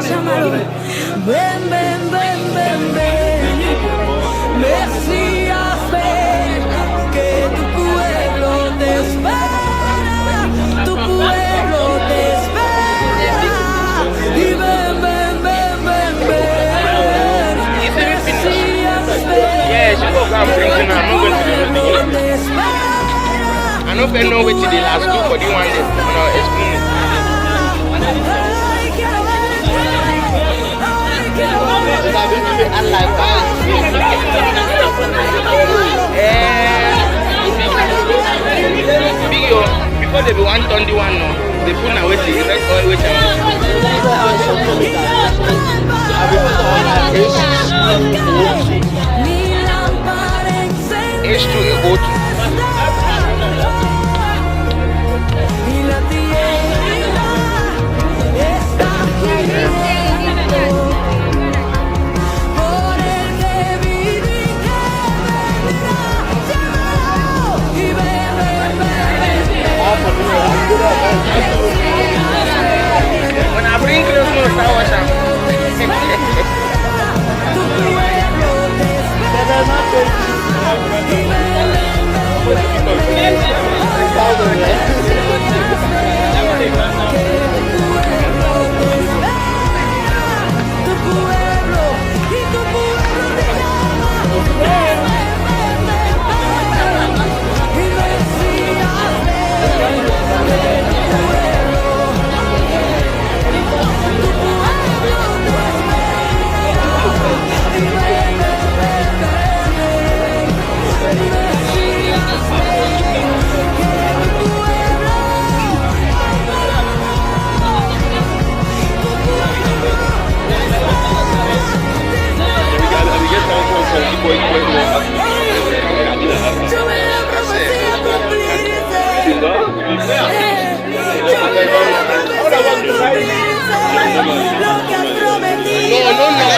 Llámalo. Ven, ven, ven, ven, ven. Mesías, ven, que tu pueblo te espera. Tu pueblo te espera. Y ven, ven, ven, ven, ven. Mesías, ven. Yeah, she go come bring it now. I'm not going to do the beginning. Te espera. I don't know which the last two for the one day. No, explain it. Big yo, because they be one ton the one no, they put now wait the red oil wait H2 O2. When I bring Christmas, I was No,